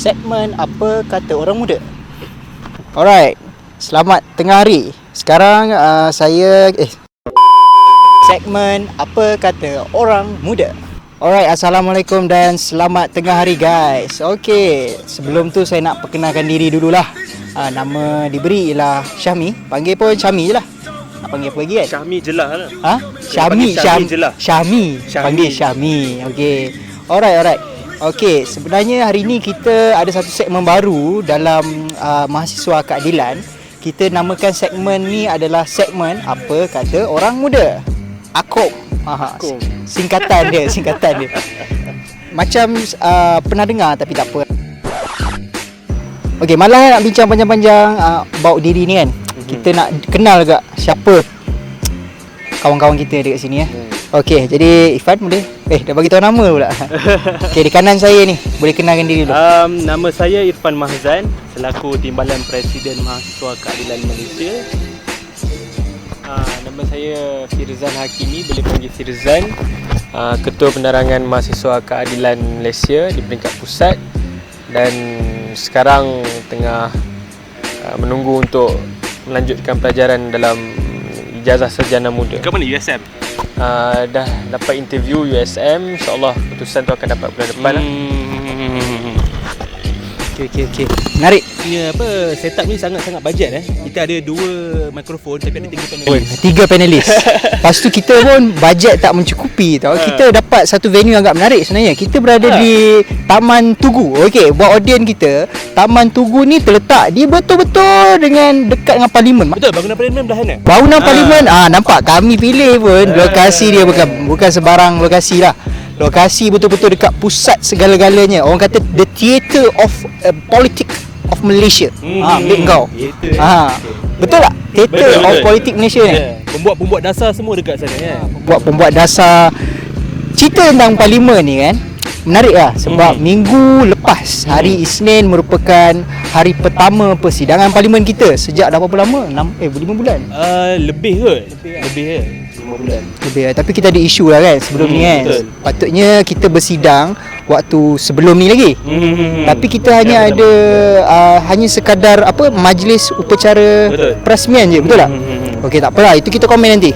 segmen Apa Kata Orang Muda. Alright, selamat tengah hari. Sekarang segmen Apa Kata Orang Muda. Alright, Assalamualaikum dan selamat tengah hari guys. Okay, sebelum tu saya nak perkenalkan diri dululah. Nama diberi ialah Syahmi. Panggil pun Syahmi je lah. Nak panggil apa lagi kan? Syahmi je lah. Syahmi je lah. Syahmi. Panggil Syahmi. Okay. Alright. Okay, sebenarnya hari ni kita ada satu segmen baru dalam Mahasiswa Keadilan. Kita namakan segmen ni adalah segmen Apa Kata Orang Muda. AKOM. Singkatan dia. Macam pernah dengar tapi tak apa. Okay, malah nak bincang panjang-panjang about diri ni kan. Kita nak kenal agak siapa kawan-kawan kita dekat sini ya. Okey, jadi Irfan boleh dah bagi tahu nama pula. Okey, di kanan saya ni, boleh kenalkan diri dulu. Nama saya Irfan Mahzan, selaku Timbalan Presiden Mahasiswa Keadilan Malaysia. Nama saya Firzan Hakimi, boleh panggil Firzan. Ketua Penerangan Mahasiswa Keadilan Malaysia di peringkat pusat, dan sekarang tengah menunggu untuk melanjutkan pelajaran dalam ijazah sarjana muda. Kat mana, USM? Dah dapat interview USM, insyaAllah keputusan tu akan dapat bulan depan lah. Okey. Menarik. Punya setup ni sangat-sangat bajet Kita ada 2 mikrofon tapi ada 3 panelis. 3 panelis. Lepas tu kita pun bajet tak mencukupi tau. Kita dapat satu venue agak menarik sebenarnya. Kita berada di Taman Tugu. Okey, buat audience kita, Taman Tugu ni terletak di betul-betul dengan dekat dengan parlimen. Betul, bangunan parlimen belah sana. Bangunan parlimen. Nampak kami pilih pun lokasi dia bukan sebarang lokasi lah. Lokasi betul-betul dekat pusat segala-galanya. Orang kata the theatre of politics of Malaysia. Ambil kau. Betul tak? Theatre of politics Malaysia ni. Pembuat dasar semua dekat sana ya. Pembuat dasar. Cerita tentang parlimen ni kan menarik lah. Sebab minggu lepas, hari Isnin merupakan hari pertama persidangan parlimen kita. Sejak dah berapa lama? 5 bulan? Lebih ke? Lebih ke? 5 bulan. Lebih lah. Tapi kita ada isu lah kan sebelum ni kan. Betul. Patutnya kita bersidang waktu sebelum ni lagi. Tapi kita hanya ada hanya sekadar majlis upacara perasmian je. Betul tak? Okey, tak apalah. Itu kita komen nanti.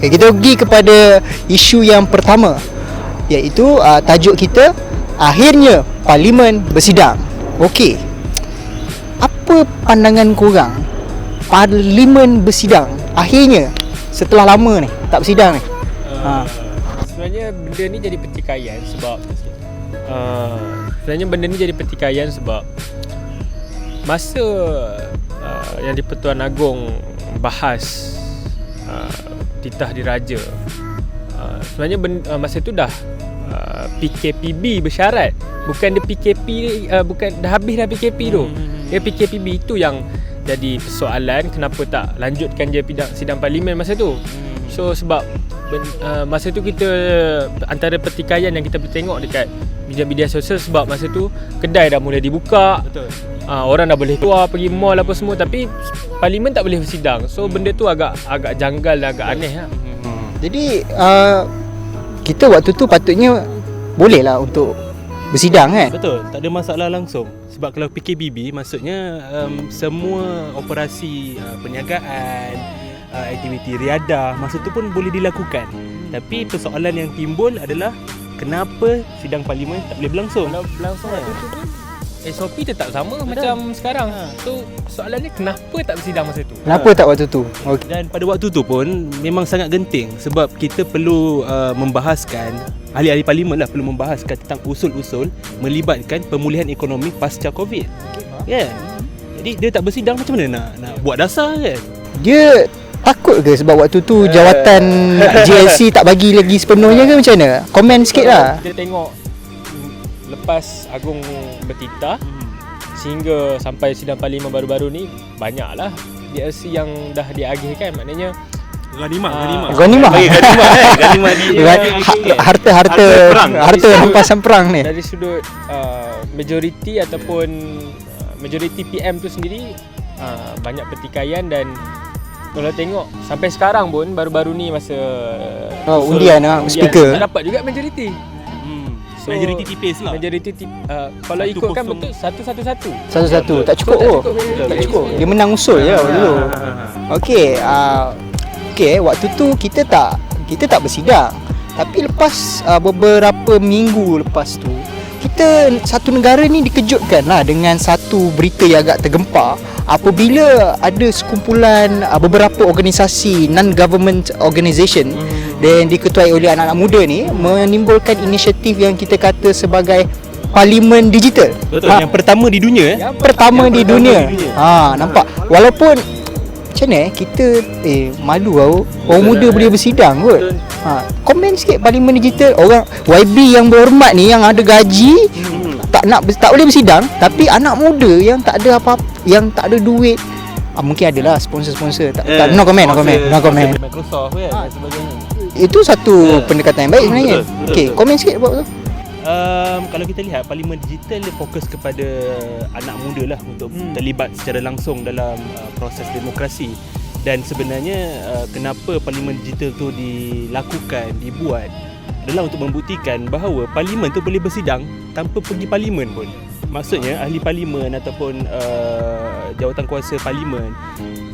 Okay, kita pergi kepada isu yang pertama, iaitu tajuk kita akhirnya parlimen bersidang. Okey. Apa pandangan korang? Parlimen bersidang akhirnya setelah lama ni tak bersidang ni. Sebenarnya benda ni jadi pertikaian sebab masa yang di-Pertuan Agong bahas titah diraja, sebenarnya masa tu dah PKPB bersyarat. Bukan dia PKP, bukan dah habis dah PKP tu. Dia PKPB itu yang jadi persoalan kenapa tak lanjutkan je sidang parlimen masa tu. So sebab masa tu kita antara pertikaian yang kita boleh tengok dekat media sosial, sebab masa tu kedai dah mulai dibuka. Betul. Orang dah boleh keluar pergi mall apa semua, tapi parlimen tak boleh bersidang. So benda tu agak janggal dan agak aneh lah. Jadi kita waktu tu patutnya boleh lah untuk bersidang kan. Betul, tak ada masalah langsung. Sebab kalau PKBB maksudnya semua operasi perniagaan, aktiviti riadah masa tu pun boleh dilakukan. Tapi persoalan yang timbul adalah kenapa sidang parlimen tak boleh berlangsung. Kalau berlangsung waktu tu pun SOP tetap sama macam sekarang. So soalannya kenapa tak bersidang masa tu? Kenapa tak waktu tu? Okay. Dan pada waktu tu pun memang sangat genting sebab kita perlu membahaskan, ahli-ahli parlimen lah perlu membahaskan tentang usul-usul melibatkan pemulihan ekonomi pasca Covid. Kan? Jadi dia tak bersidang, macam mana nak buat dasar kan? Dia takut ke sebab waktu tu jawatan JLC tak bagi lagi sepenuhnya ke macam mana? Komen sikit lah. Kita tengok lepas Agong bertitah sehingga sampai sidang parlimen baru-baru ni, banyaklah JLC yang dah diagihkan. Maknanya Ghanimah harta rampasan perang ni. Dari sudut majoriti ataupun majoriti PM tu sendiri, banyak pertikaian. Dan kalau tengok sampai sekarang pun baru-baru ni masa undian speaker tak dapat juga majoriti. So majority tipis lah. kalau 1-0. ikutkan betul 1-1-1. Satu-satu tak cukup. Tak cukup. Dia menang usul je dulu. Okey, waktu tu kita tak bersidang. Tapi lepas beberapa minggu lepas tu, kita satu negara ni dikejutkan lah dengan satu berita yang agak tergempar apabila ada sekumpulan beberapa organisasi non-government organisation dan diketuai oleh anak-anak muda ni menimbulkan inisiatif yang kita kata sebagai Parlimen Digital. Betul. Yang pertama di dunia. Yang pertama di dunia. Nampak. Walaupun macam mana kita malu tau. Orang muda boleh bersidang kot. Komen sikit Parlimen Digital. Orang YB yang berhormat ni, yang ada gaji, tak boleh bersidang, tapi anak muda yang tak ada apa-apa, yang tak ada duit, mungkin adalah sponsor-sponsor. No comment. Microsoft kan dan sebagainya. Itu satu pendekatan yang baik sebenarnya. Okey, komen sikit buat tu. Kalau kita lihat Parlimen Digital dia fokus kepada anak muda lah untuk terlibat secara langsung dalam proses demokrasi. Dan sebenarnya kenapa Parlimen Digital tu dibuat adalah untuk membuktikan bahawa Parlimen tu boleh bersidang tanpa pergi Parlimen pun. Maksudnya ahli Parlimen ataupun jawatan kuasa Parlimen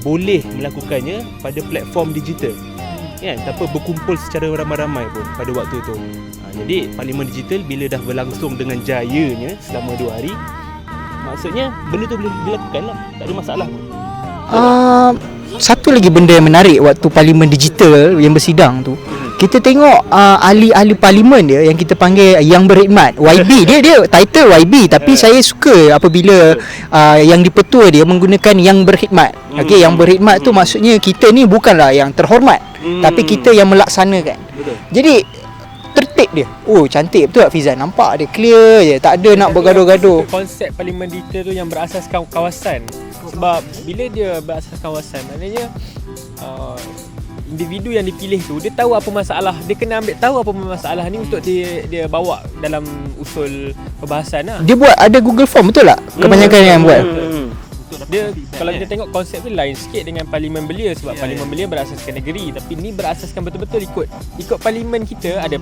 boleh melakukannya pada platform digital, kan, tanpa berkumpul secara ramai-ramai pun pada waktu tu. Jadi Parlimen Digital bila dah berlangsung dengan jayanya selama 2 hari, maksudnya benda tu boleh dilakukan lah, tak ada masalah pun. Satu lagi benda yang menarik waktu Parlimen Digital yang bersidang tu, kita tengok ahli-ahli parlimen dia yang kita panggil yang berkhidmat, YB. dia title YB, tapi saya suka apabila yang dipetua dia menggunakan yang berkhidmat. Okey, yang berkhidmat tu maksudnya kita ni bukanlah yang terhormat, tapi kita yang melaksanakan. Betul. Jadi tertib dia. Cantik betul tak Fizan? Nampak dia clear je, tak ada nak bergaduh-gaduh. Konsep Parlimen Digital tu yang berasaskan kawasan. Sebab bila dia berasaskan kawasan, maknanya individu yang dipilih tu dia tahu apa masalah, dia kena ambil tahu apa masalah ni untuk dia bawa dalam usul perbahasan lah. Dia buat ada Google Form, betul tak? Kebanyakan yang buat. Dia kalau kita tengok konsep tu lain sikit dengan Parlimen Belia, sebab Parlimen Belia berasaskan negeri, tapi ni berasaskan betul-betul ikut parlimen kita. Ada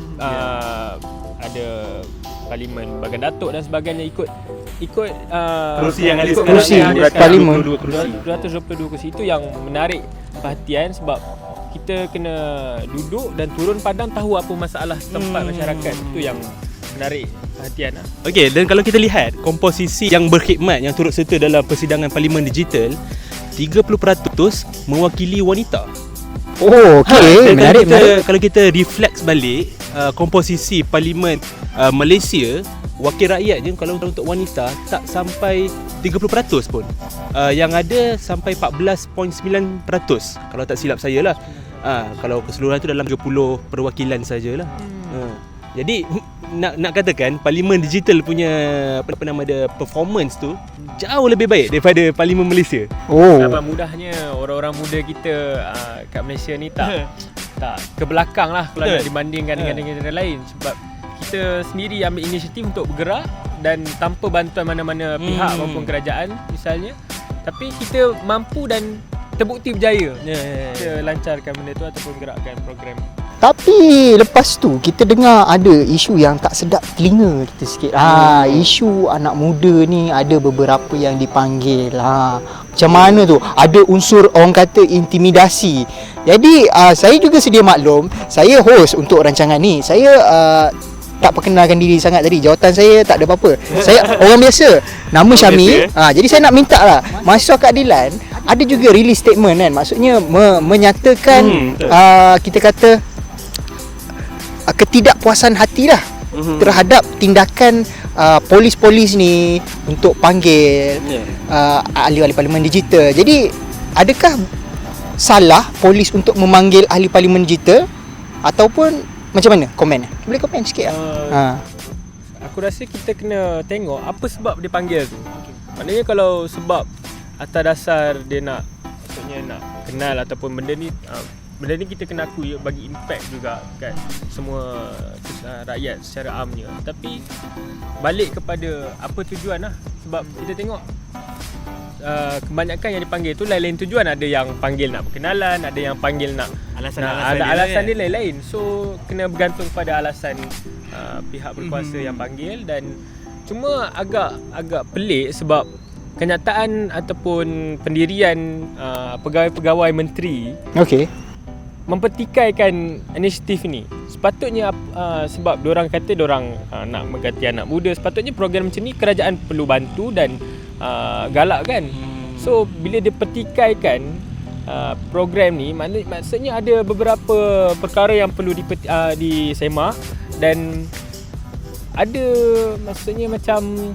Parlimen Bagan Datuk dan sebagainya, ikut Kerusi yang ada kerusi parlimen 222 kerusi. Itu yang menarik perhatian sebab kita kena duduk dan turun padang tahu apa masalah setempat masyarakat. Itu yang menarik perhatian lah. Okey, dan kalau kita lihat komposisi yang berkhidmat yang turut serta dalam persidangan Parlimen Digital, 30% mewakili wanita. Okey, menarik. Kalau kita reflect balik komposisi Parlimen Malaysia, wakil rakyatnya kalau untuk wanita tak sampai 30% pun. Yang ada sampai 14.9% kalau tak silap saya lah. Kalau keseluruhan tu dalam 30 perwakilan sajalah. Jadi nak katakan Parlimen Digital punya performance tu jauh lebih baik daripada Parlimen Malaysia. Apa mudahnya orang-orang muda kita kat Malaysia ni tak ke belakang lah kalau nak dibandingkan dengan negara lain, sebab kita sendiri ambil inisiatif untuk bergerak dan tanpa bantuan mana-mana pihak maupun kerajaan misalnya, tapi kita mampu dan terbukti berjaya kita lancarkan benda tu ataupun gerakkan program. Tapi lepas tu kita dengar ada isu yang tak sedap telinga kita sikit. Isu anak muda ni ada beberapa yang dipanggil. Macam mana tu? Ada unsur orang kata intimidasi. Jadi saya juga sedia maklum, saya host untuk rancangan ni. Saya tak perkenalkan diri sangat tadi. Jawatan saya tak ada apa-apa. Saya orang biasa. Nama Syami. Jadi saya nak minta lah, mahasiswa keadilan ada juga release statement kan. Maksudnya menyatakan kita kata ketidakpuasan hati lah terhadap tindakan polis-polis ni untuk panggil ahli-ahli Parlimen Digital. Jadi adakah salah polis untuk memanggil ahli Parlimen Digital ataupun macam mana? Komen. Boleh komen sikit lah. Aku rasa kita kena tengok apa sebab dia panggil tu. Maknanya kalau sebab atas dasar dia maksudnya nak kenal ataupun benda ni kita kena akui bagi impact juga kat semua rakyat secara amnya. Tapi balik kepada apa tujuan lah. Sebab kita tengok kebanyakan yang dipanggil tu lain-lain tujuan. Ada yang panggil nak berkenalan, ada yang panggil nak alasan dia lain-lain. So kena bergantung pada alasan pihak berkuasa yang panggil. Dan cuma agak pelik sebab kenyataan ataupun pendirian pegawai-pegawai menteri mempertikaikan inisiatif ni. Sepatutnya sebab diorang kata diorang nak mengganti anak muda, sepatutnya program macam ni kerajaan perlu bantu dan galakkan. So bila dia pertikaikan program ni, maksudnya ada beberapa perkara yang perlu disemak. Dan ada maksudnya macam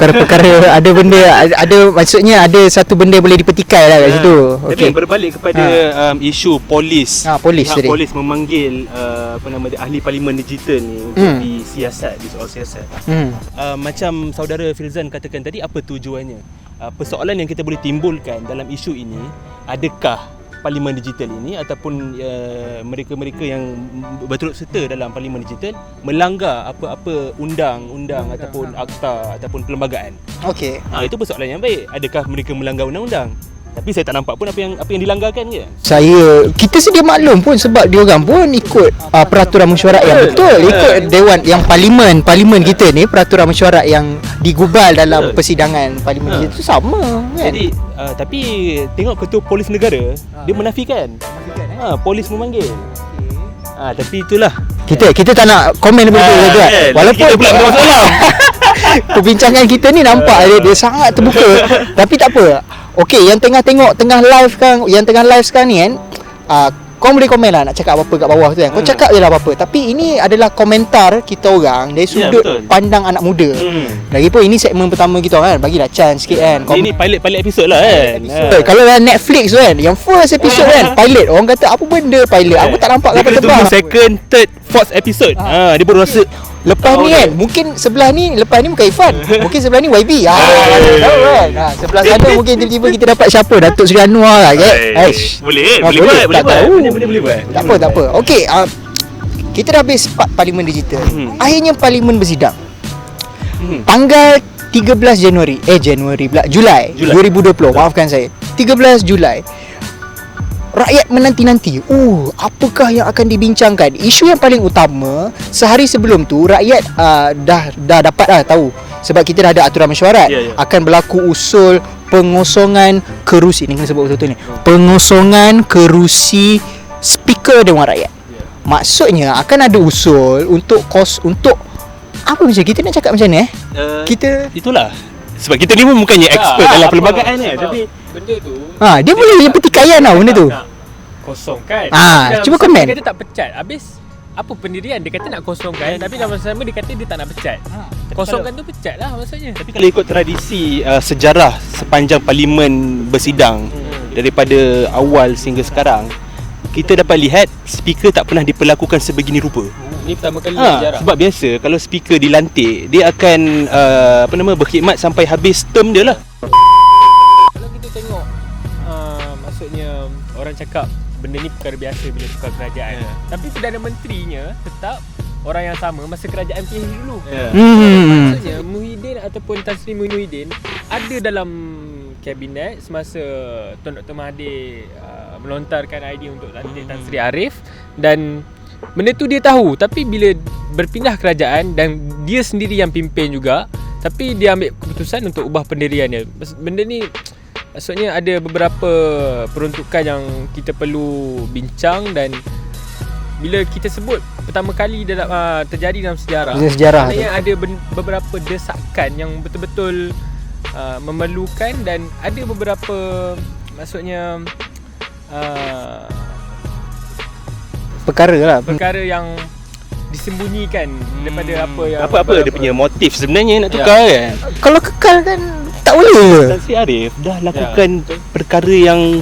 perkara ada benda, ada maksudnya ada satu benda boleh dipetikai lah kat situ. Tapi berbalik kepada isu polis. Polis tadi. Polis memanggil ahli parlimen digital ni untuk disiasat, di soal siasat. Macam saudara Filzan katakan tadi, apa tujuannya? Persoalan yang kita boleh timbulkan dalam isu ini, adakah parlimen digital ini ataupun mereka-mereka yang berturut serta dalam parlimen digital melanggar apa-apa undang-undang ataupun akta ataupun perlembagaan. Itu persoalan yang baik. Adakah mereka melanggar undang-undang? Tapi saya tak nampak pun apa yang dilanggarkan ke. Kita sedia maklum pun sebab diorang pun ikut peraturan mesyuarat yang betul, ikut dewan yang parlimen kita ni, peraturan mesyuarat yang digubal dalam persidangan parlimen itu sama kan. Jadi tapi tengok ketua polis negara dia menafikan. Polis memanggil. Tapi itulah kita tak nak komen lebih tu kan. Walaupun kita pula bermasalah. perbincangan kita ni nampak dia sangat terbuka. Tapi tak apa. Okey, yang tengah live sekarang ni kan, kau boleh komen lah nak cakap apa-apa kat bawah tu kan. Kau cakap je lah apa-apa. Tapi ini adalah komentar kita orang dari sudut pandang anak muda. Lagipun ini segmen pertama kita kan, bagilah chance sikit kan. Ini pilot episode lah kan. Kalau dalam Netflix tu kan, yang first episode kan, pilot. Orang kata apa benda pilot? Aku tak nampak kapal terbang. Second, third, fourth episode. Dia baru rasa lepas ni kan, mungkin sebelah ni, lepas ni bukan Irfan, mungkin sebelah ni YB. Tahu kan. Sebelah sana mungkin tiba-tiba kita dapat siapa, Datuk Seri Anwar lah kan. Boleh buat. Tak apa. Okey, kita dah habis part parlimen digital. Akhirnya parlimen bersidang. Tanggal 13 Julai 2020. Maafkan saya. 13 Julai. Rakyat menanti-nanti. Apakah yang akan dibincangkan? Isu yang paling utama, sehari sebelum tu rakyat dah dapat tahu. Sebab kita dah ada aturan mesyuarat. Akan berlaku usul pengosongan kerusi. Ni kena sebut betul-betul ni. Pengosongan kerusi speaker Dewan Rakyat. Maksudnya akan ada usul untuk apa macam kita nak cakap macam ni kita itulah. Sebab kita ni pun bukannya expert dalam perlembagaan ni, tapi benda tu dia boleh jadi pertikaian tau benda tu. Kosongkan. Cuba komen. Dia kata tak pecat. Habis apa pendirian? Dia kata nak kosongkan, tapi dalam masa sama dia kata dia tak nak pecat. Kosongkan tu pecat lah maksudnya. Tapi kalau ikut tradisi sejarah sepanjang parlimen bersidang daripada awal sehingga sekarang, kita dapat lihat speaker tak pernah diperlakukan sebegini rupa. Ini pertama kali sejarah. Sebab biasa kalau speaker dilantik, dia akan berkhidmat sampai habis term dia lah. Kalau kita tengok maksudnya orang cakap benda ni perkara biasa bila tukar kerajaan. Tapi Perdana Menterinya tetap orang yang sama masa kerajaan PH dulu. Maksudnya Muhyiddin ataupun Tan Sri Muhyiddin ada dalam kabinet semasa Tun Dr. Mahathir melontarkan idea untuk lantik Tan Sri Arif, dan benda tu dia tahu. Tapi bila berpindah kerajaan dan dia sendiri yang pimpin juga, tapi dia ambil keputusan untuk ubah pendiriannya. Benda ni maksudnya ada beberapa peruntukan yang kita perlu bincang, dan bila kita sebut pertama kali dalam terjadi dalam sejarah maknanya ada beberapa desakan yang betul-betul memerlukan, dan ada beberapa maksudnya perkara yang disembunyikan daripada apa dia punya motif sebenarnya nak tukar kan. Kalau kekal kan tak boleh. Tan Sri Arif dah lakukan perkara yang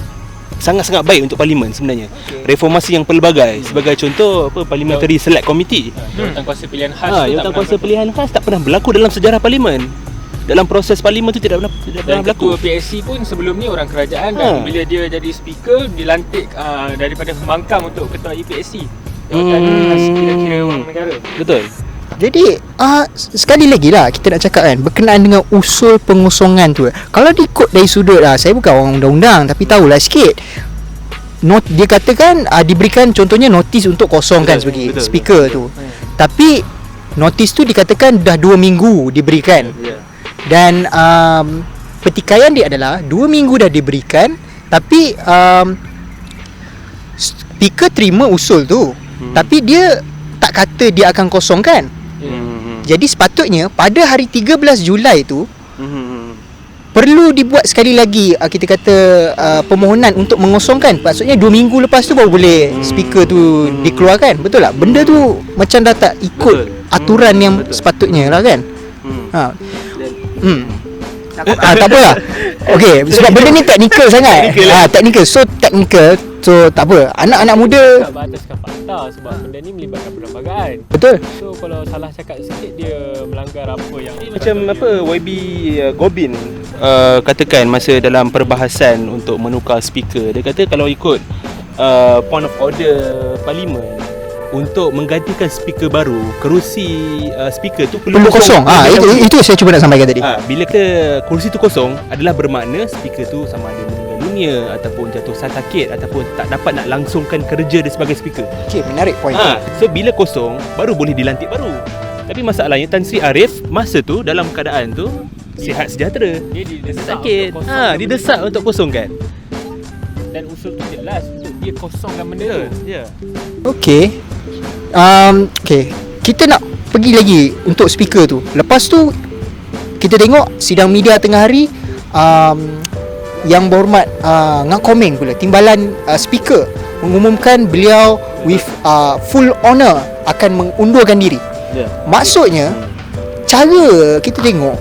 sangat-sangat baik untuk parlimen sebenarnya. Reformasi yang pelbagai. Sebagai contoh Parliamentary Select Committee. Jawatankuasa pilihan khas. Jawatankuasa pilihan khas tak pernah berlaku dalam sejarah parlimen. Dalam proses parlimen tu tidak pernah berlaku. Ketua PSC pun sebelum ni orang kerajaan, dan bila dia jadi speaker dilantik daripada pembangkang untuk ketua PSC. Jawatan khas kira-kira orang negara. Betul. Jadi sekali lagi lah kita nak cakap kan, berkenaan dengan usul pengosongan tu, kalau diikut dari sudut saya bukan orang undang-undang tapi tahulah sikit. Dia katakan diberikan contohnya notis untuk kosongkan sebagai speaker tu. Tapi notis tu dikatakan dah 2 minggu diberikan. Dan pertikaian dia adalah 2 minggu dah diberikan, tapi speaker terima usul tu, tapi dia tak kata dia akan kosongkan. Jadi sepatutnya pada hari 13 Julai tu perlu dibuat sekali lagi kita kata permohonan untuk mengosongkan. Maksudnya 2 minggu lepas tu baru boleh speaker tu dikeluarkan. Betul tak? Benda tu macam dah tak ikut aturan yang sepatutnya lah kan. Tak apalah. Okey, sebab benda ni teknikal sangat. Teknikal. So teknikal. So tak apa. Anak-anak muda tak berataskan fakta sebab benda ni melibatkan perlembagaan. betul. So kalau salah cakap sikit dia melanggar apa yang Macam apa YB Gobin katakan masa dalam perbahasan untuk menukar speaker, dia kata kalau ikut point of order parlimen, untuk menggantikan speaker baru, kerusi speaker tu perlu kosong. Itu saya cuba nak sampaikan tadi. Bila kerusi tu kosong adalah bermakna speaker tu sama ada meninggal dunia ataupun jatuh sakit ataupun tak dapat nak langsungkan kerja dia sebagai speaker. Okey, menarik point. So bila kosong baru boleh dilantik baru. Tapi masalahnya Tan Sri Arif masa tu dalam keadaan tu sihat sejahtera. dia didesak Sakit. untuk kosongkan Didesak untuk kosongkan. dan usul tu jelas untuk dia kosongkan benda tu. Ya. Okey. Okey. Kita nak pergi lagi untuk speaker tu. Lepas tu kita tengok sidang media tengah hari, yang berhormat Ngah Komeng pula, timbalan speaker mengumumkan beliau with full honour akan mengundurkan diri. Maksudnya cara kita tengok,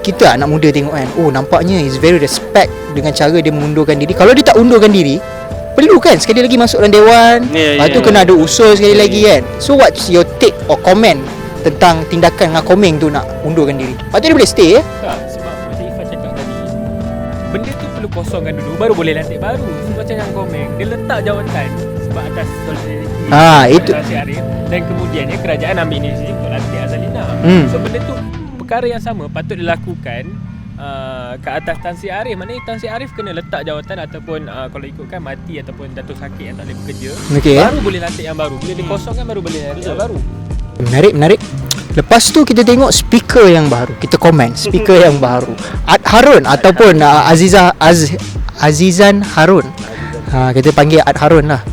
kita anak muda tengok kan, nampaknya is very respect dengan cara dia mengundurkan diri. Kalau dia tak undurkan diri, perlu kan sekali lagi masuk dalam dewan. Lepas tu kena ada usul sekali lagi kan. So what's your take or comment tentang tindakan Ngah Komeng tu nak undurkan diri? Lepas tu dia boleh stay Tak, sebab macam Ifah cakap tadi, benda tu perlu kosongkan dulu baru boleh lantik baru. So, macam yang Komeng, dia letak jawatan sebab atas solidariti itu. Tan Sri Arif, dan kemudiannya kerajaan ambil inisiatif untuk lantik Azalina. So benda tu perkara yang sama patut dilakukan ke atas Tan Sri Arif. Maknanya Tan Sri Arif kena letak jawatan ataupun kalau ikutkan mati ataupun jatuh sakit yang tak boleh bekerja, baru boleh lantik yang baru. Bila dikosongkan baru boleh lantik yang baru. Menarik. Lepas tu kita tengok speaker yang baru. Kita komen speaker yang baru, Ad Harun ataupun Azizan Harun. Kita panggil Ad Harun lah.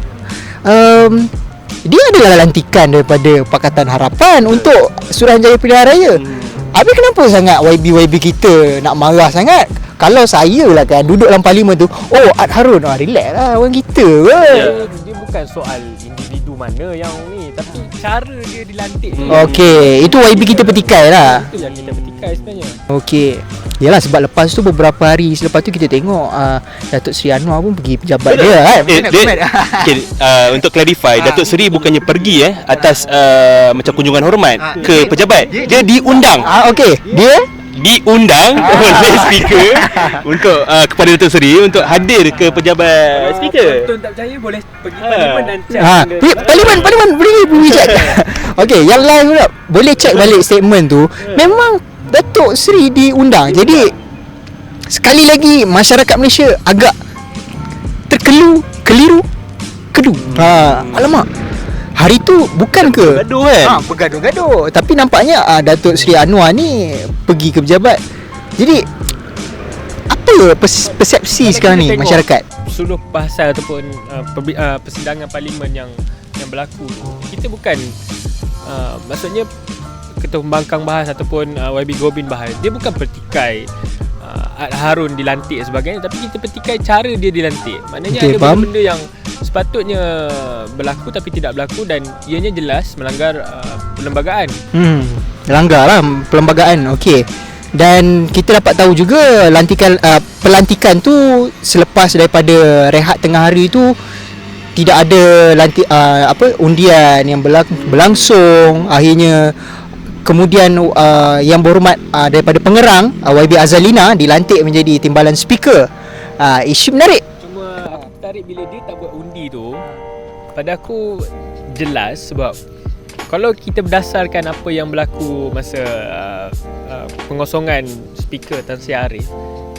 Dia adalah lantikan daripada Pakatan Harapan untuk Suruhanjaya Pilihan Raya. Habis kenapa sangat YB kita nak marah sangat? Kalau saya lah kan duduk dalam parlimen tu, Ad Harun, relax lah orang kita. Dia bukan soal individu mana yang ni, tapi cara dia dilantik. Okey, itu YB kita petikai lah. Itu yang kita petikai sebenarnya. Okey. Yalah, sebab lepas tu beberapa hari selepas tu kita tengok Datuk Seri Anwar pun pergi pejabat dia kan. Untuk clarify, Datuk Seri bukannya pergi atas macam kunjungan hormat ke pejabat. Dia diundang. Okey. Dia diundang oleh speaker untuk kepada Datuk Seri untuk hadir ke pejabat speaker. Tuan tak percaya boleh pergi parlimen dan check. Parlimen boleh check. Okey, yang live pula boleh check balik statement tu. Memang Datuk Seri diundang. Jadi sekali lagi masyarakat Malaysia agak keliru. Alamak. Hari tu bukan ke gaduh kan? Bergaduh-gaduh. Tapi nampaknya Datuk Seri Anwar ni pergi ke pejabat. Jadi apa persepsi sekarang ni masyarakat? Seluruh bahasan ataupun persidangan parlimen yang berlaku, kita bukan maksudnya Ketua Pembangkang bahas ataupun YB Gobin bahas, dia bukan pertikai Ad Harun dilantik dan sebagainya, tapi kita pertikai cara dia dilantik. Maknanya ada benda-benda yang sepatutnya berlaku tapi tidak berlaku dan ianya jelas melanggar perlembagaan. Langgar lah perlembagaan. Okey. Dan kita dapat tahu juga pelantikan tu selepas daripada rehat tengah hari tu tidak ada undian yang berlangsung. Akhirnya kemudian yang berhormat daripada Pengerang, YB Azalina dilantik menjadi timbalan speaker. Isu menarik. Cuma aku tarik bila dia tak buat undi tu, pada aku jelas sebab kalau kita berdasarkan apa yang berlaku masa pengosongan speaker Tan Sri Arif,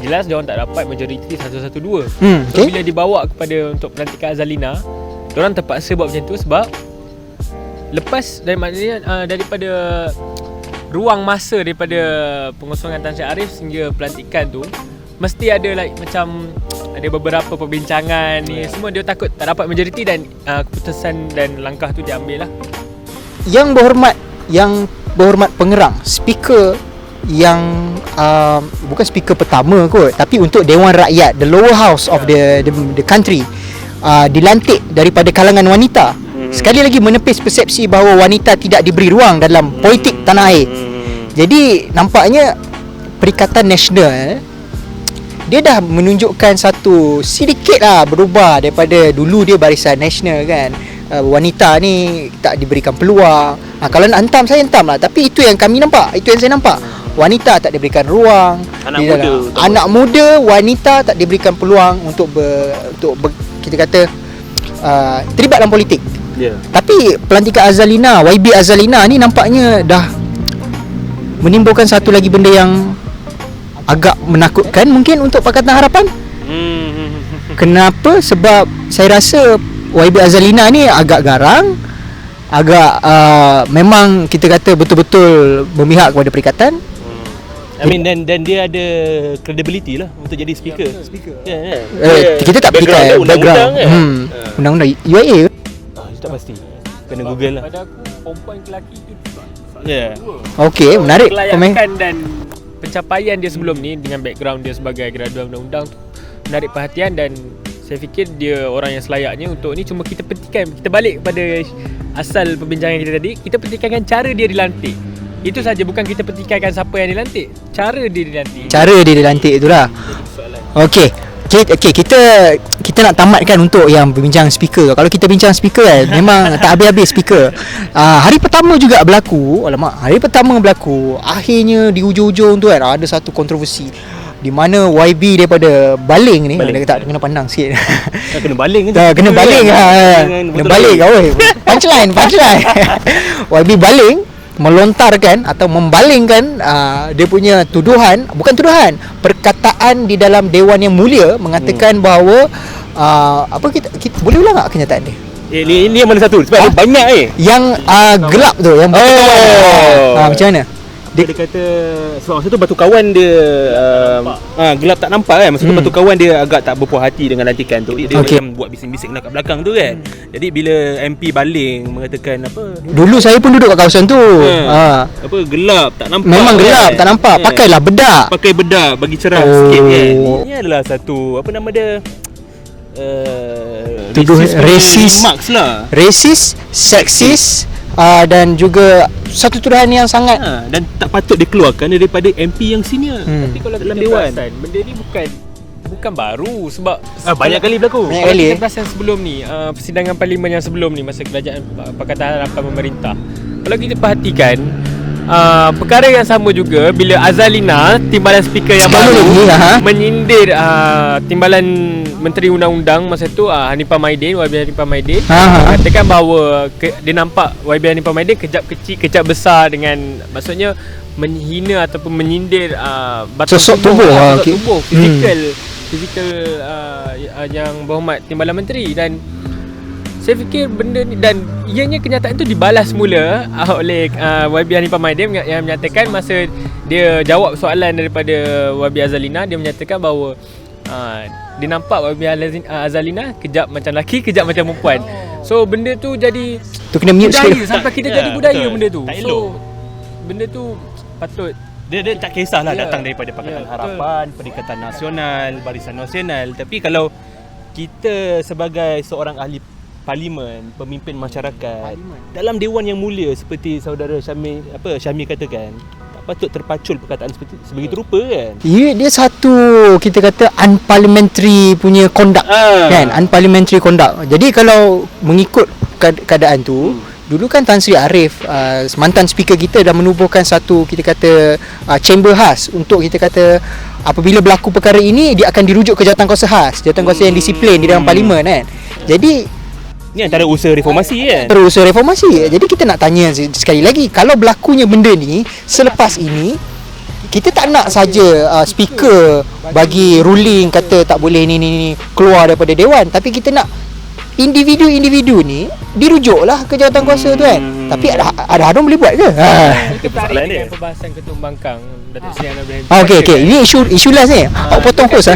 jelas diorang tak dapat majoriti 112. So bila dibawa kepada untuk pelantikan Azalina, diorang terpaksa buat macam tu sebab lepas dari maknanya daripada ruang masa daripada pengosongan Tan Sri Arif sehingga pelantikan tu, mesti ada macam ada beberapa perbincangan ni, semua dia takut tak dapat majoriti dan keputusan dan langkah tu diambil lah. Yang berhormat pengerang, speaker yang bukan speaker pertama kot, tapi untuk Dewan Rakyat, the lower house of the country, dilantik daripada kalangan wanita. Sekali lagi menepis persepsi bahawa wanita tidak diberi ruang dalam politik tanah air. Jadi nampaknya Perikatan Nasional dia dah menunjukkan satu sedikit lah berubah daripada dulu dia Barisan Nasional kan. Wanita ni tak diberikan peluang. Kalau nak hentam, saya hentam lah. Tapi itu yang kami nampak, itu yang saya nampak. Wanita tak diberikan ruang. Anak muda, wanita tak diberikan peluang untuk kita kata terlibat dalam politik. Tapi pelantikan Azalina, YB Azalina ni nampaknya dah menimbulkan satu lagi benda yang agak menakutkan mungkin untuk Pakatan Harapan. Kenapa? Sebab saya rasa YB Azalina ni agak garang, agak memang kita kata betul-betul memihak kepada perikatan. I mean dan dia ada credibility lah untuk jadi speaker. Kita tak perikatan background kan? Undang-undang UIA. Tak pasti. Kena Google lah. Pada aku perempuan ke lelaki tu Okey, menarik komen. Kelayakan dan pencapaian dia sebelum ni dengan background dia sebagai graduan undang-undang tu menarik perhatian, dan saya fikir dia orang yang selayaknya untuk ni. Cuma kita petikan, kita balik kepada asal perbincangan kita tadi, kita petikankan cara dia dilantik. Itu saja, bukan kita petikankan siapa yang dilantik, cara dia dilantik. Cara dia dilantik itulah. Okey. Kita nak tamatkan untuk yang berbincang speaker. Kalau kita bincang speaker kan memang tak habis-habis speaker. Hari pertama juga berlaku, hari pertama berlaku, akhirnya di hujung-hujung tu kan ada satu kontroversi di mana YB daripada baling ni, dia tak kena pandang sikit. Kena baling kan? Kena baling. Kena balik kau oi. Punchline. YB baling melontarkan atau membalingkan dia punya perkataan di dalam Dewan Yang Mulia mengatakan bahawa kita boleh ulang tak kenyataan dia? Ini yang mana satu? Sebab dia banyak yang gelap tu, yang macam mana? Dia kata sebab masa tu batu kawan dia gelap tak nampak kan. Masa tu batu kawan dia agak tak berpuas hati dengan lantikan tu. Dia macam buat bising-bising kat belakang tu kan. Jadi bila MP baling mengatakan apa, dulu saya pun duduk kat kawasan tu. Apa gelap tak nampak. Memang gelap tak nampak. Pakailah bedak. Pakai bedak bagi cerah sikit kan. Ini adalah satu apa nama dia? Tuduh racist, racist, seksis, dan juga satu tuduhan yang sangat dan tak patut dikeluarkan daripada MP yang senior. Tapi kalau dalam Dewan, benda ni bukan baru sebab banyak kali berlaku. Kalau kita perasan sebelum ni, persidangan parlimen yang sebelum ni masa kerajaan Pakatan Harapan memerintah, kalau kita perhatikan perkara yang sama juga bila Azalina, timbalan speaker yang baru menyindir timbalan Menteri Undang-Undang masa tu Hanifah Maidin, YB Hanifah Maidin, katakan bahawa dia nampak YB Hanifah Maidin kejap kecil kejap besar, dengan maksudnya menghina ataupun menyindir sosok tubuh fizikal yang berhormat timbalan menteri. Dan saya fikir benda ni, dan ianya kenyataan tu dibalas mula oleh YB Hanifah Maidin yang menyatakan masa dia jawab soalan daripada YB Azalina, dia menyatakan bahawa dia nampak YB Azalina kejap macam lelaki, kejap macam perempuan. So benda tu jadi tu kena mute budaya sampai kita jadi budaya benda tu. So benda tu patut dia tak kisahlah datang daripada Pakatan Harapan, Perikatan Nasional, Barisan Nasional. Tapi kalau kita sebagai seorang ahli parlimen, pemimpin masyarakat dalam Dewan Yang Mulia seperti saudara Syamil katakan, tak patut terpacul perkataan sebegitu rupa kan. Dia satu kita kata unparliamentary punya conduct kan, unparliamentary conduct. Jadi kalau mengikut keadaan tu, dulu kan Tan Sri Arif, mantan speaker kita, dah menubuhkan satu kita kata chamber khas untuk kita kata apabila berlaku perkara ini dia akan dirujuk ke jawatankuasa khas, jawatankuasa yang disiplin di dalam parlimen kan. Jadi Ni antara usaha reformasi kan. Terus reformasi. Jadi kita nak tanya sekali lagi, kalau berlakunya benda ni selepas ini, kita tak nak saja speaker bagi ruling kata tak boleh ni keluar daripada dewan, tapi kita nak individu-individu ni dirujuklah ke jawatan kuasa tu kan. Tapi ada Harun boleh buat ke? Kita tarik dengan perbahasan Ketua Pembangkang Datuk Seri Anwar Ibrahim. Okey, ini isu last ni. Awak potong host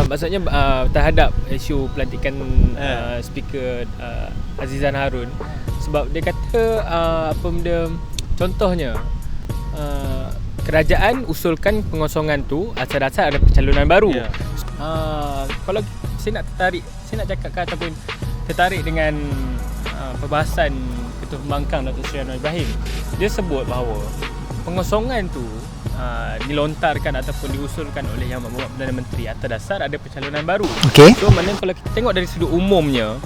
maksudnya terhadap isu pelantikan speaker Azizan Harun, sebab dia kata apa benda, contohnya kerajaan usulkan pengosongan tu asal-asal ada pencalonan baru. Kalau saya nak cakapkan ataupun tertarik dengan perbahasan Ketua Pembangkang Datuk Seri Anwar Ibrahim, dia sebut bahawa pengosongan tu dilontarkan ataupun diusulkan oleh Yang Berhormat Perdana Menteri atas dasar ada pencalonan baru. Okey. So maknanya kalau kita tengok dari sudut umumnya,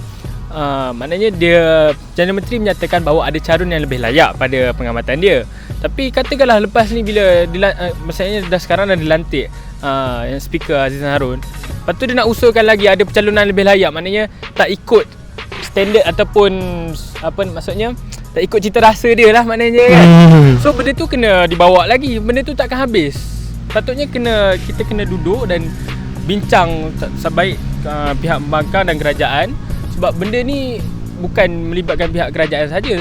maknanya dia Perdana Menteri menyatakan bahawa ada calon yang lebih layak pada pengamatan dia. Tapi katakanlah lepas ni bila maksudnya dah sekarang dah dilantik yang speaker Azizan Harun, lepas tu dia nak usulkan lagi ada pencalonan lebih layak, maknanya tak ikut standard ataupun apa maksudnya tak ikut cita rasa dia lah maknanya kan. So benda tu kena dibawa lagi, benda tu takkan habis. Patutnya kita kena duduk dan bincang sebaik pihak pembangkang dan kerajaan, sebab benda ni bukan melibatkan pihak kerajaan saja,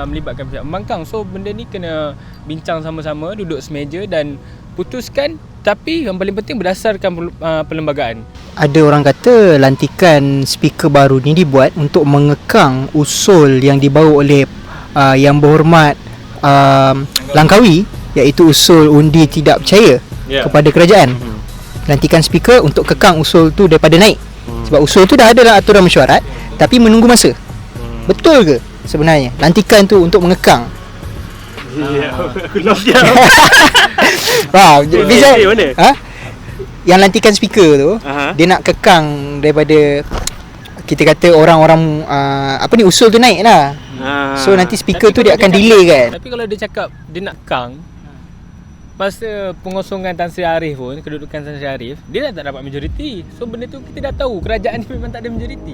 melibatkan pihak pembangkang. So benda ni kena bincang sama-sama, duduk semeja dan putuskan, tapi yang paling penting berdasarkan perlembagaan. Ada orang kata lantikan speaker baru ni dibuat untuk mengekang usul yang dibawa oleh Yang Berhormat Langkawi, iaitu usul undi tidak percaya kepada kerajaan. Lantikan speaker untuk kekang usul tu daripada naik. Sebab usul tu dah ada dalam aturan mesyuarat, tapi menunggu masa. Betul ke sebenarnya lantikan tu untuk mengekang? Aku lost dia. Wah, bisa mana? Yang lantikan speaker tu, dia nak kekang daripada, kita kata orang-orang usul tu naik lah. So nanti speaker tu dia akan delay kan. Tapi kalau dia cakap dia nak kang, masa pengosongan Tan Sri Arif pun, kedudukan Tan Sri Arif, dia dah tak dapat majoriti. So benda tu kita dah tahu kerajaan ni memang tak ada majoriti.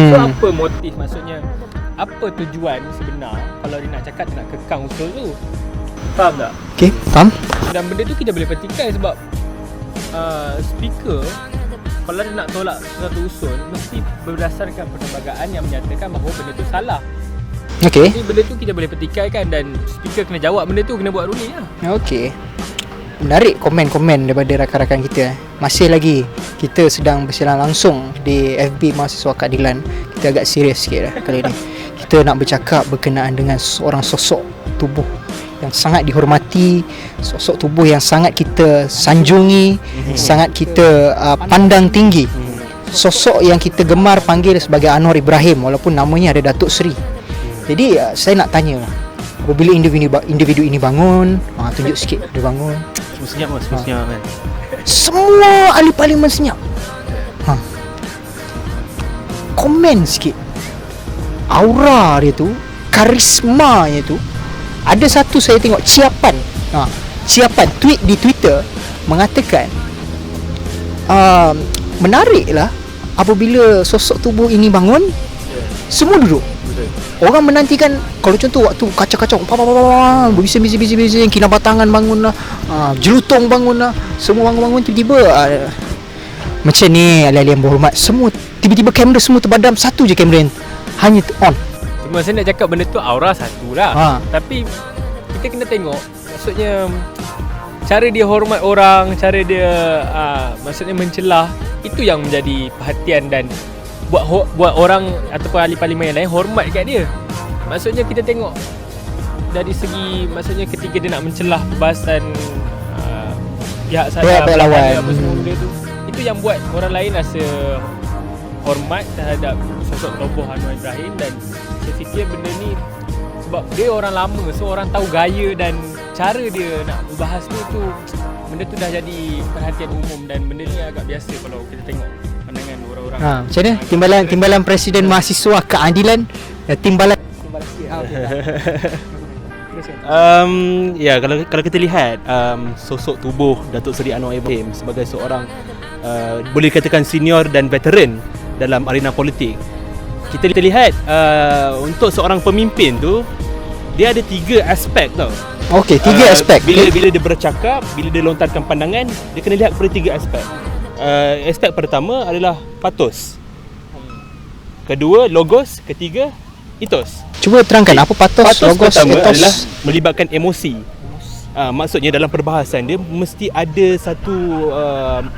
So apa motif, maksudnya apa tujuan sebenar kalau dia nak cakap dia nak kekang usul tu? Faham tak? Okay, faham. Dan benda tu kita boleh petikai sebab speaker kalau dia nak tolak sesuatu usul, mesti berdasarkan perlembagaan yang menyatakan bahawa benda tu salah. Okey. Jadi benda tu kita boleh petikaikan dan speaker kena jawab benda tu, kena buat ruling lah. Okey. Menarik komen-komen daripada rakan-rakan kita. Masih lagi kita sedang bersiaran langsung di FB Mahasiswa Keadilan. Kita agak serius sikit lah kali ni. Kita nak bercakap berkenaan dengan seorang sosok tubuh yang sangat dihormati, sosok tubuh yang sangat kita sanjungi, sangat kita pandang tinggi. Sosok yang kita gemar panggil sebagai Anwar Ibrahim walaupun namanya ada Datuk Seri. Jadi saya nak tanya, apabila individu ini bangun, tunjuk sikit dia bangun. Senyap kan. Semua ahli parlimen senyap. Komen sikit. Aura dia tu, karismanya tu. Ada satu saya tengok ciapan tweet di Twitter mengatakan menariklah apabila sosok tubuh ini bangun, semua duduk. Orang menantikan, kalau contoh waktu kacau-kacau, berbising-bising, kinabatangan bangun lah, jelutong bangun lah, semua bangun-bangun, tiba-tiba macam ni alih-alih Yang Berhormat, semua tiba-tiba kamera semua terpadam, satu je kamera hanya on. Cuma saya nak cakap benda tu aura satu lah. Tapi kita kena tengok, maksudnya cara dia hormat orang, cara dia maksudnya mencelah, itu yang menjadi perhatian dan buat orang ataupun ahli parlimen yang lain hormat kat dia. Maksudnya kita tengok dari segi, maksudnya ketika dia nak mencelah perbahasan pihak saya lawan apa semua benda tu, itu yang buat orang lain rasa hormat terhadap sosok tokoh Anwar Ibrahim. Dan saya fikir benda ni sebab dia orang lama, so orang tahu gaya dan cara dia nak berbahas tu benda tu dah jadi perhatian umum, dan benda ni agak biasa kalau kita tengok pandangan orang-orang. Macam mana timbalan Presiden Mahasiswa Keadilan, timbalan ya, kalau kita lihat sosok tubuh Datuk Seri Anwar Ibrahim sebagai seorang boleh dikatakan senior dan veteran dalam arena politik, kita lihat untuk seorang pemimpin tu dia ada 3 aspek tau. Okey, 3 aspek. Bila dia bercakap, bila dia lontarkan pandangan, dia kena lihat kepada 3 aspek. Aspek pertama adalah patos. Kedua logos, ketiga etos. Cuba terangkan apa patos, logos, pertama etos. adalah melibatkan emosi. Maksudnya dalam perbahasan dia mesti ada satu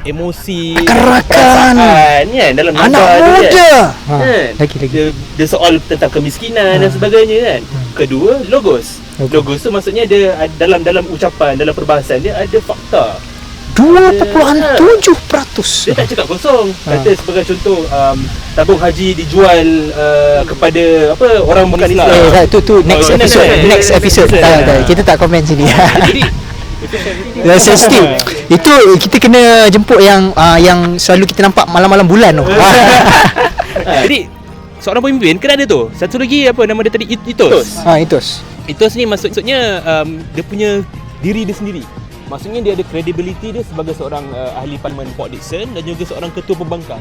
emosi, Rakan kan, dalam anak gambar dia, muda. kan? Lagi. Dia soal tentang kemiskinan dan sebagainya kan. Kedua logos. Logos tu maksudnya dia dalam ucapan, dalam perbahasan dia ada fakta. 2.7%. Dia tak cakap kosong. Kata sebagai contoh tabung haji dijual kepada orang bukan Islam. Tu next episode. Next episode. Kita tak komen sini. Jadi Dah sensitif. Itu kita kena jemput yang selalu kita nampak malam-malam bulan tu. jadi seorang pemimpin kena ada tu. Satu lagi apa nama dia tadi, etos. Etos. Etos ni maksudnya dia punya diri dia sendiri. Maksudnya dia ada credibility dia sebagai seorang ahli parlimen Port Dickson dan juga seorang ketua pembangkang.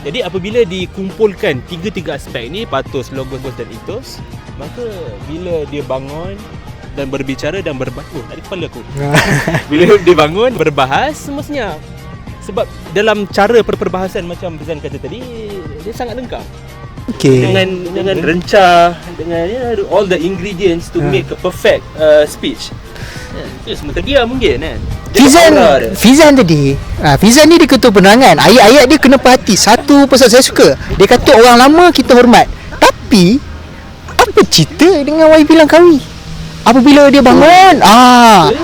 Jadi apabila dikumpulkan 3 aspek ni, patos, logos dan etos, maka bila dia bangun dan berbicara dan berbahas, tak ada kepala aku. Bila dia bangun berbahas semestinya, sebab dalam cara perbahasan macam Rizan kata tadi, dia sangat lengkap. Okay. Dengan rencah, dengan all the ingredients to make a perfect speech. Dia semua terdiam mungkin kan. Fizan tadi Fizan ni dia ketua penerangan. Ayat-ayat dia kena perhati. Satu pasal saya suka, dia kata orang lama kita hormat. Tapi apa cerita dengan YB Langkawi? Apabila dia bangun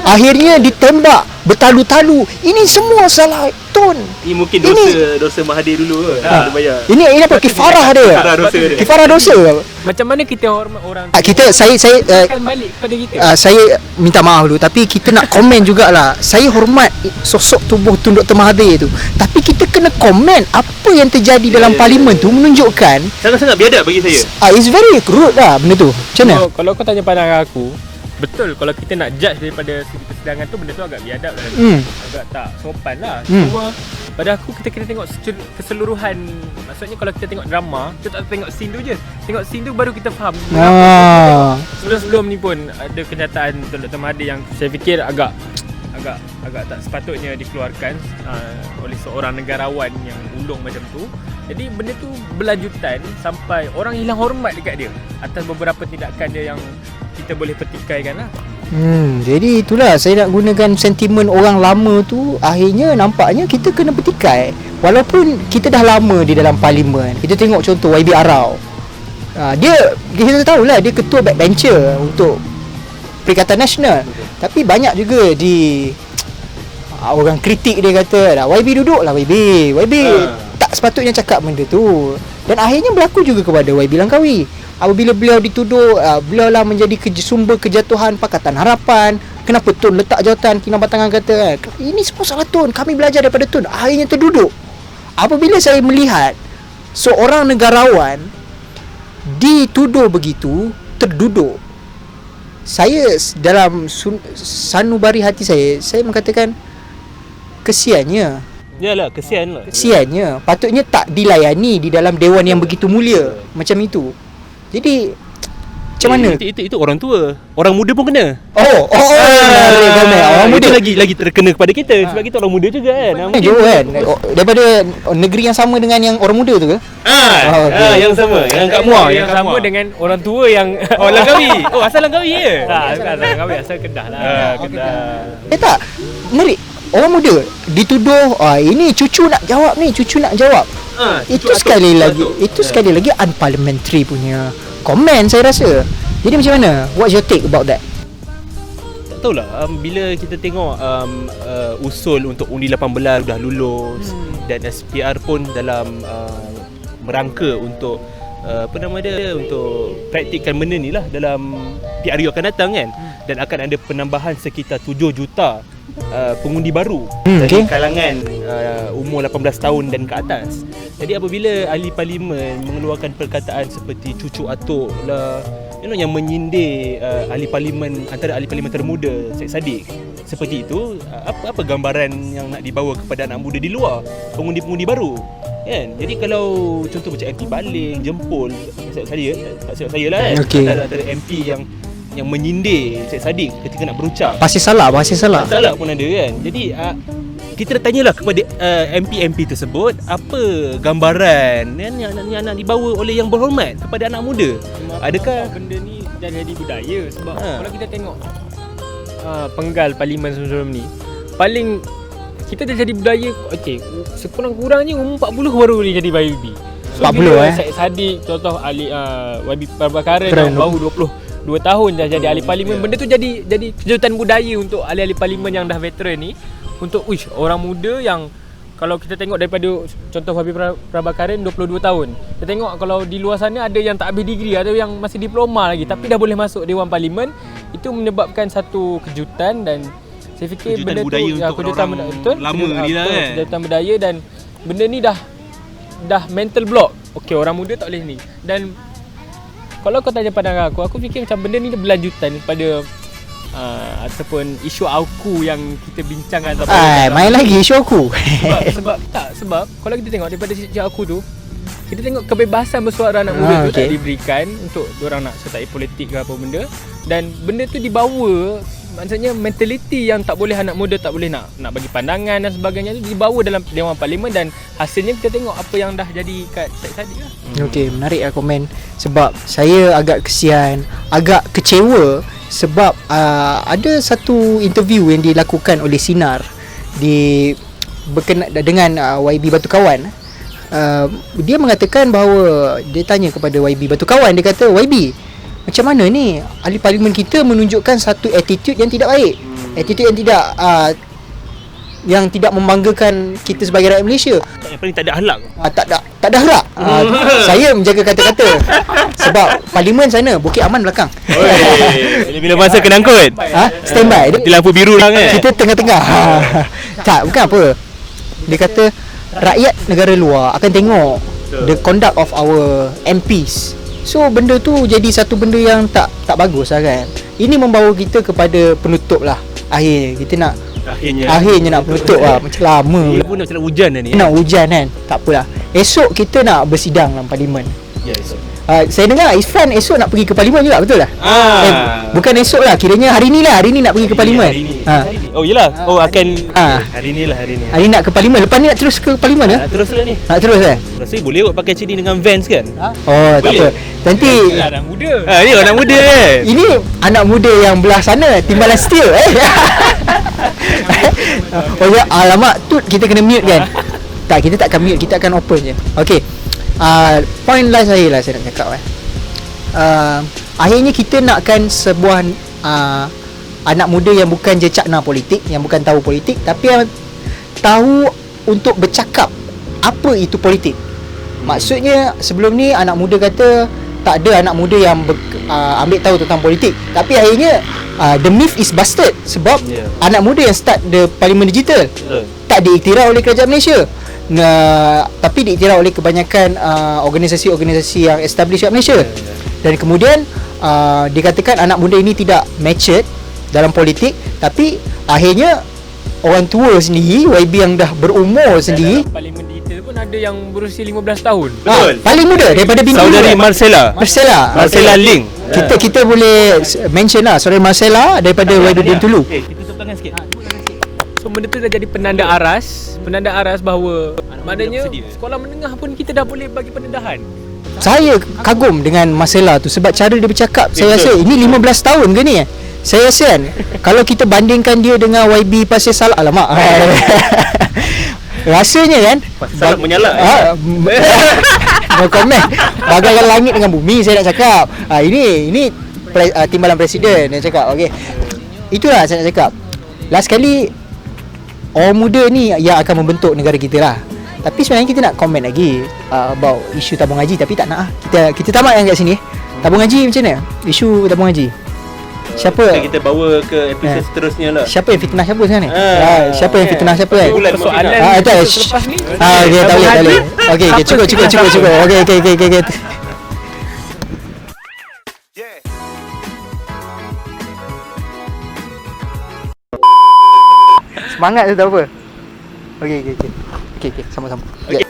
akhirnya ditembak bertalu-talu. Ini semua salah Tun. Ini mungkin dosa Mahathir dulu ke? Dia bayar. Ini apa kifarah dia? Kifarah dosa. Macam mana kita hormat orang saya akan balik kepada kita. saya minta maaf dulu, tapi kita nak komen jugalah. Saya hormat sosok tubuh Tun Dr. Mahathir tu, tapi kita kena komen apa yang terjadi dalam parlimen tu menunjukkan sangat-sangat biadab bagi saya. It's very rude lah benda tu. Macam mana? Kalau kau tanya pandangan aku, betul, kalau kita nak judge daripada segi persidangan tu, benda tu agak biadab lah. Agak tak sopan lah. Cuma pada aku kita kena tengok keseluruhan. Maksudnya kalau kita tengok drama, kita tak tengok scene tu je. Tengok scene tu baru kita faham. Sebelum ni pun ada kenyataan Dr. Mahathir yang saya fikir agak tak sepatutnya dikeluarkan oleh seorang negarawan yang ulung macam tu. Jadi benda tu berlanjutan sampai orang hilang hormat dekat dia atas beberapa tindakan dia yang kita boleh petikaikan lah. Jadi itulah saya nak gunakan sentimen orang lama tu. Akhirnya nampaknya kita kena petikai. Walaupun kita dah lama di dalam parlimen. Kita tengok contoh YB Arau. Kita tahulah dia ketua backbencher untuk Perikatan Nasional. Tapi banyak juga orang kritik dia kata YB duduk lah YB tak sepatutnya cakap benda tu. Dan akhirnya berlaku juga kepada YB Langkawi. Apabila beliau dituduh beliau lah menjadi sumber kejatuhan Pakatan Harapan. Kenapa Tun letak jawatan Kinabatangan kata ini semua salah Tun, kami belajar daripada Tun. Akhirnya terduduk. Apabila saya melihat seorang negarawan dituduh begitu, terduduk, saya dalam sanubari hati saya mengatakan kesiannya. Yalah, kesian lah. Kesiannya. Patutnya tak dilayani di dalam dewan yang begitu mulia macam itu. Jadi macam mana? Itu orang tua. Orang muda pun kena. Orang muda lagi terkena kepada kita sebab kita orang muda juga kan. Jauh kan. Daripada negeri yang sama dengan yang orang muda tu ke? Yang sama, yang kat Muar, yang sama dengan orang tua yang Langkawi. Asal Langkawi je. Asal Langkawi, asal Kedah lah. Kedah. Tak. Menarik. Orang muda dituduh ini cucu nak jawab. Itu sekali lagi unparliamentary punya komen saya rasa. Jadi macam mana? What's your take about that? Tak tahulah, bila kita tengok usul untuk undi 18 dah lulus dan SPR pun dalam merangka untuk untuk praktikkan benda ni lah dalam PRU akan datang kan. Dan akan ada penambahan sekitar 7 juta pengundi baru dari kalangan umur 18 tahun dan ke atas. Jadi apabila ahli parlimen mengeluarkan perkataan seperti cucu atuk lah, yang menyindir ahli parlimen, antara ahli parlimen termuda Syed Saddiq seperti itu, apa gambaran yang nak dibawa kepada anak muda di luar, pengundi-pengundi baru? kan. Jadi kalau contoh macam MP Baling, Jempol, tak silap saya lah kan. Okey. Ada MP yang menyindir Syed Saddiq ketika nak berucap. Pasti salah. Salah pun ada kan. Jadi kita dah tanyalah kepada MP tersebut apa gambaran yang nak dibawa oleh yang berhormat kepada anak muda. Adakah benda ni dah jadi budaya? Sebab kalau kita tengok penggal parlimen sebelum ni, paling kita dah jadi budaya. Okey, sekurang-kurangnya umur 40 baru ni jadi YB. 40 Syed Saddiq, contoh ahli YB Prabhakaran yang baru 22 tahun dah jadi ahli parlimen. Benda tu jadi kejutan budaya untuk ahli-ahli parlimen yang dah veteran ni, untuk orang muda yang kalau kita tengok daripada contoh Habib Prabhakaran 22 tahun. Kita tengok kalau di luar sana ada yang tak habis degree, ada yang masih diploma lagi tapi dah boleh masuk Dewan Parlimen. Itu menyebabkan satu kejutan dan saya fikir kejutan benda budaya tu untuk orang lama ni lah kan. Kejutan budaya dan benda ni dah mental block. Okey, orang muda tak boleh ni. Dan kalau kau tanya pandangan aku fikir macam benda ni dah berlanjutan pada ataupun isu aku yang kita bincangkan main lagi isu aku. sebab kalau kita tengok daripada isu aku tu, kita tengok kebebasan bersuara anak muda tu tak diberikan untuk diorang nak sertai politik ke apa benda, dan benda tu dibawa, maksudnya mentaliti yang tak boleh anak muda tak boleh nak bagi pandangan dan sebagainya tu dibawa dalam Dewan Parlimen, dan hasilnya kita tengok apa yang dah jadi kat Syed Saddiq lah. Okey, menarik lah komen. Sebab saya agak kesian, agak kecewa sebab ada satu interview yang dilakukan oleh Sinar dengan YB Batu Kawan. Dia mengatakan bahawa dia tanya kepada YB Batu Kawan, dia kata, YB, macam mana ni ahli parlimen kita menunjukkan satu attitude yang tidak baik, attitude yang tidak membanggakan kita sebagai rakyat Malaysia. Yang paling tak ada akhlak. Tak ada akhlak. Saya menjaga kata-kata. Sebab parlimen sana, Bukit Aman belakang. Bila masa kena angkut. Standby. Di lampu biru lah kan. Kita tengah-tengah. Tak, bukan apa. Dia kata rakyat negara luar akan tengok the conduct of our MPs. So benda tu jadi satu benda yang tak bagus lah kan. Ini membawa kita kepada penutup lah. Akhirnya nak penutup lah. Macam lama Dia pun nak hujan dah ni. Nak hujan kan. Tak apalah. Esok kita nak bersidang dalam parlimen. Ya, esok. Saya dengar Isfan esok nak pergi ke parlimen juga, betul tak? Bukan esok lah, kiranya hari ni nak pergi ke parlimen. Hari ni. Oh yelah. Akan hari ni. Hari ni nak ke parlimen. Lepas ni nak terus ke parlimen ke? Teruslah ni. Nak terus kan? Rasa boleh buat pakai CD dengan Vans kan? Tak apa. Nanti Anak muda. Ni anak muda kan. ini anak muda yang belah sana, Timbalan Steel. Oh ya, alamak, tu kita kena mute kan? Tak, kita takkan mute, kita akan open je. Okey. Point last saya nak cakap akhirnya kita nakkan sebuah anak muda yang bukan je cakna politik, yang bukan tahu politik, tapi yang tahu untuk bercakap apa itu politik. Maksudnya sebelum ni anak muda kata tak ada anak muda yang ambil tahu tentang politik, tapi akhirnya the myth is busted sebab anak muda yang start the parlimen digital tak diiktiraf oleh kerajaan Malaysia. Tapi diiktiraf oleh kebanyakan organisasi-organisasi yang established kat Malaysia. Dan kemudian dikatakan anak muda ini tidak matured dalam politik, tapi akhirnya orang tua sendiri, YB yang dah berumur sendiri, dalam parlimen digital pun ada yang berusia 15 tahun. Betul. Paling muda daripada Bintulu. Saudari Marcella Ling. Kita boleh mention lah saudari Marcella daripada YB Bintulu. Kita tutup tangan sikit. So benda tu dah jadi penanda aras bahawa maknanya sekolah menengah pun kita dah boleh bagi pendedahan. Saya kagum dengan Marcella tu sebab cara dia bercakap. Saya rasa ini 15 tahun ke ni Saya rasa kan kalau kita bandingkan dia dengan YB Pasir Salak, alamak. Rasanya kan Salak menyalak. No comment. Bagaikan langit dengan bumi saya nak cakap. Ini timbalan presiden dia cakap. Okey. Itulah saya nak cakap. Last kali orang muda ni yang akan membentuk negara kita lah. Tapi sebenarnya kita nak komen lagi about isu tabung haji, tapi tak nak Kita tamatkan kat sini. Tabung haji macam mana? Isu tabung haji. Siapa kita bawa ke episod seterusnya lah. Siapa yang fitnah siapa sekarang ni? Siapa yang fitnah siapa kan? Persoalan selepas ni. Okey, tak boleh. Okey, cukup. Okey. Semangat tu tak apa. Okey. Sama-sama. Okay.